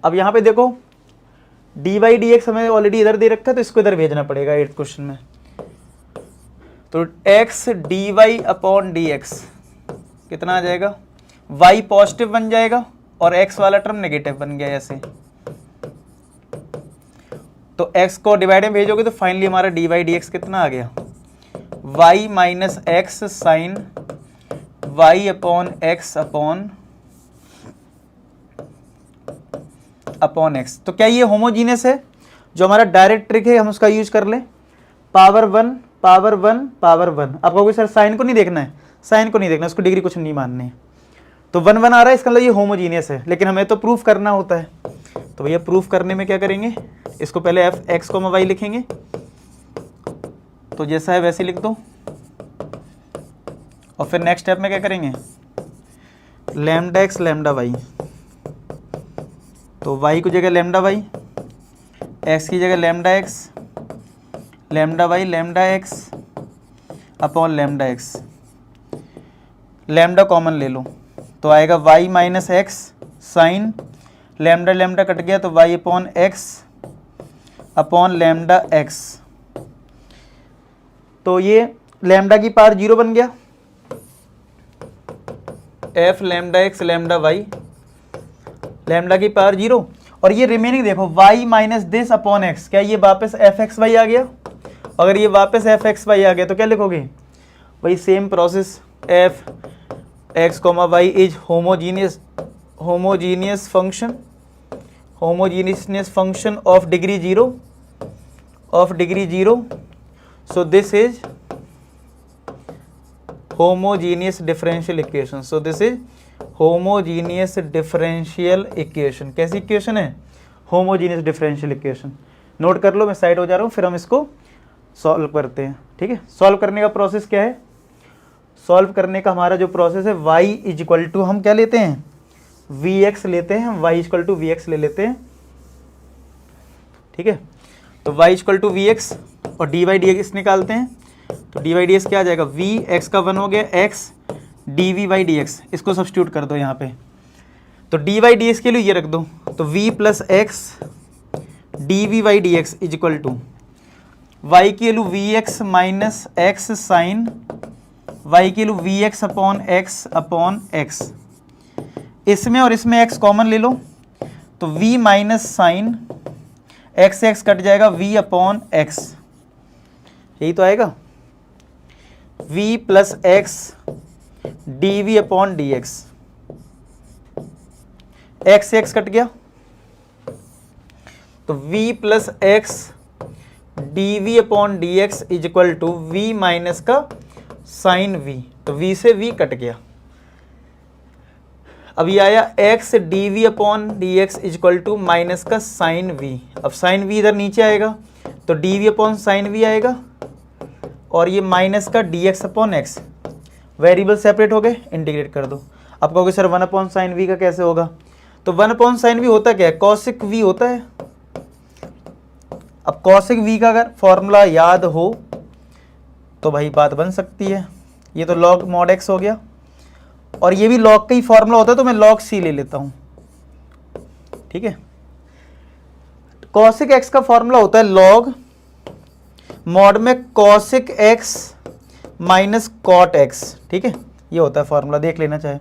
अब यहाँ पे देखो डी वाई डी एक्स हमें ऑलरेडी इधर दे रखा है, तो इसको इधर भेजना पड़ेगा 8th क्वेश्चन में। तो x d y upon d x कितना आ जाएगा, y पॉजिटिव बन जाएगा और x वाला टर्म नेगेटिव बन गया ऐसे। तो x को डिवाइड में भेजोगे तो फाइनली हमारा डी वाई डी एक्स कितना आ गया, y minus x sine y upon x upon x. तो क्या ये होमोजीनियस है? जो हमारा डायरेक्ट ट्रिक है हम उसका यूज कर लें, पावर 1 पावर 1 पावर 1। आप कहोगे सर साइन को नहीं देखना है, साइन को नहीं देखना, उसको डिग्री कुछ नहीं माननी है। तो 1 1 आ रहा है, इसका मतलब ये होमोजीनियस है, लेकिन हमें तो प्रूफ करना होता है। तो भैया प्रूफ करने में क्या करेंगे, इसको पहले एफ एक्स को वाई लिखेंगे, तो जैसा है वैसे लिख दो, और फिर नेक्स्ट स्टेप में क्या करेंगे, लैम्डा एक्स लैम्डा वाई। तो वाई की जगह लैम्डा वाई, एक्स की जगह lambda x, lambda y lambda x upon lambda x. Lambda common ले लो तो आएगा y minus x sine, lambda lambda cut गया तो y upon x upon lambda x. तो ये लैम्डा की पावर 0 बन गया, f lambda x lambda y, lambda की पावर 0। और ये रिमेनिंग देखो y minus this upon x, क्या ये वापस एफ एक्स वाई आ गया? अगर ये वापस एफ एक्स वाई आ गया तो क्या लिखोगे, वही same process, f x comma y is homogeneous function of degree zero, so this is homogeneous differential equation. कैसी इक्वेशन है? Homogeneous differential equation. नोट कर लो, मैं साइड हो जा रहा हूँ, फिर हम इसको सॉल्व करते हैं। ठीक है, सॉल्व करने का प्रोसेस क्या है? सॉल्व करने का हमारा जो प्रोसेस है, y इज इक्वल टू हम क्या लेते हैं, vx लेते हैं, y is equal to vx ले लेते हैं। ठीक है, तो y is equal to vx और dy dx निकालते हैं। तो dy dx क्या आ जाएगा, v x का 1 हो गया x dv by dx, इसको सब्स्टिट्यूट कर दो यहाँ पे। तो dy dx के लिए ये रख दो, तो v plus x dv by dx is equal to y की value vx minus x sine, y की वैल्यू vx अपॉन x। इसमें और इसमें x कॉमन ले लो, तो v minus sine x x cut जाएगा, v अपॉन x, यही तो आएगा, v plus x dv upon dx। x x cut गया, तो v plus x dv upon dx is equal to v minus का साइन v, तो v से v cut गया। अब ये आया x dv upon dx is equal to minus का साइन v। अब साइन v इधर नीचे आएगा तो dv अपॉन साइन v आएगा, और ये माइनस का dx upon x। Variable separate हो गए, इंटीग्रेट कर दो। अब कहोगे सर 1 अपॉन साइन v का कैसे होगा? तो 1 अपॉन साइन v होता क्या है, कॉसिक v होता है। अब कॉसिक v का अगर फॉर्मूला याद हो तो भाई बात बन सकती है। ये तो log mod x हो गया, और ये भी log का ही फॉर्मूला होता है, तो मैं log c ले लेता हूँ। ठीक है, कॉसिक x का फॉर्मूला होता है log mod में cosec x minus cot x। ठीक है, ये होता है फॉर्मूला, देख लेना चाहे।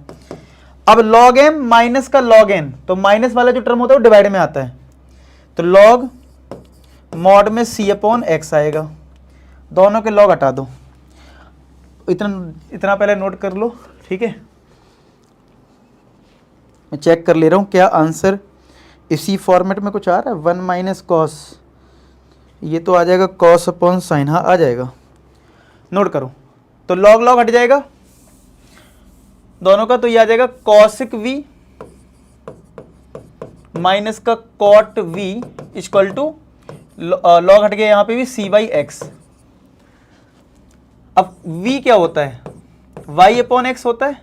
अब log m माइनस का log n, तो माइनस वाला जो टर्म होता है वो डिवाइड में आता है, तो log mod में c अपॉन x आएगा। दोनों के log हटा दो, इतना पहले नोट कर लो। ठीक है, मैं चेक कर ले रहा हूँ क्या आंसर इसी फॉर्मेट में कुछ आ रहा है। 1 माइनस कॉस, ये तो आ जाएगा कॉस अपॉन साइन, हाँ आ जाएगा। नोट करो, तो log log हट जाएगा दोनों का, तो ये आ जाएगा कॉसिक v माइनस का cot v equal to log हट गया यहाँ पे भी c बाई एक्स। अब v क्या होता है, y अपॉन एक्स होता है,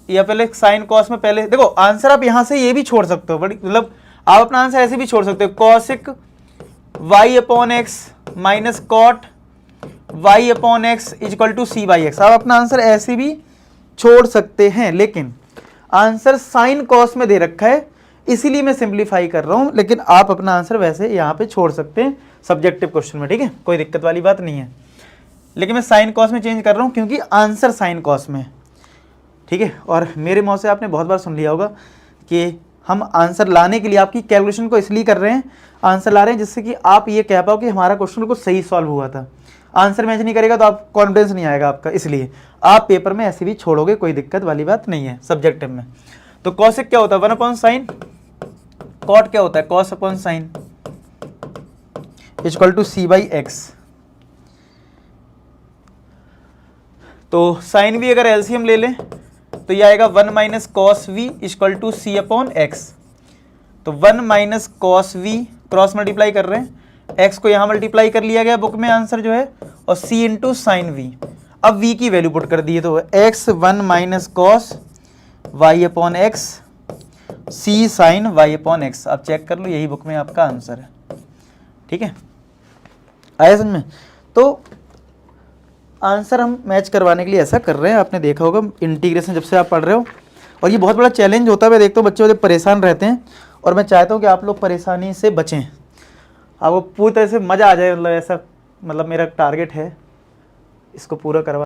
या पहले साइन कॉस में पहले देखो आंसर आप यहां से ये भी छोड़ सकते हो, बड़ी मतलब आप अपना आंसर ऐसे भी छोड़ सकते हो, cosec y upon x minus cot y upon x is equal to c by x. आप अपना आंसर ऐसे भी छोड़ सकते हैं, लेकिन आंसर साइन कॉस में दे रखा है, इसीलिए मैं सिंप्लीफाई कर रहा हूं, लेकिन आप अपना आंसर वैसे यहाँ पे छोड़ सकते हैं सब्जेक्टिव क्वेश्चन में, ठीक है, कोई दिक्कत वाली बात नहीं है। लेकिन मैं साइन कॉस में चेंज कर रहा हूँ क्योंकि आंसर साइन कॉस में है, ठीक है। और मेरे मुँह से आपने बहुत बार सुन लिया होगा कि हम आंसर लाने के लिए आपकी कैलकुलेशन को इसलिए कर रहे हैं, आंसर ला रहे हैं जिससे कि आप ये कह पाओ कि हमारा क्वेश्चन बिल्कुल सही सॉल्व हुआ था। आंसर मैच नहीं करेगा तो आप कॉन्फिडेंस नहीं आएगा आपका, इसलिए आप पेपर में ऐसे भी छोड़ोगे, कोई दिक्कत वाली बात नहीं है सब्जेक्टिव में। तो कॉसेक क्या होता है 1 अपॉन साइन, कॉट क्या होता है cos upon sine equal to c by x. तो साइन भी अगर एलसीएम ले लें तो ये आएगा 1 minus cos v equal to c upon x. तो 1 minus cos v cross multiply कर रहे हैं, x को यहाँ मल्टीप्लाई कर लिया गया बुक में आंसर जो है, और c इंटू साइन वी। अब v की वैल्यू पुट कर दी है तो x 1 minus cos y upon x c sine y upon x. आप चेक कर लो, यही बुक में आपका आंसर है, ठीक है, आया समझ में। तो आंसर हम मैच करवाने के लिए ऐसा कर रहे हैं, आपने देखा होगा इंटीग्रेशन जब से आप पढ़ रहे हो, और ये बहुत बड़ा चैलेंज होता है। मैं देखता हूँ बच्चे बड़े परेशान रहते हैं, और मैं चाहता हूँ कि आप लोग परेशानी से बचें, आपको पूरी तरह से मज़ा आ जाए, मतलब ऐसा, मतलब मेरा टारगेट है इसको पूरा करवा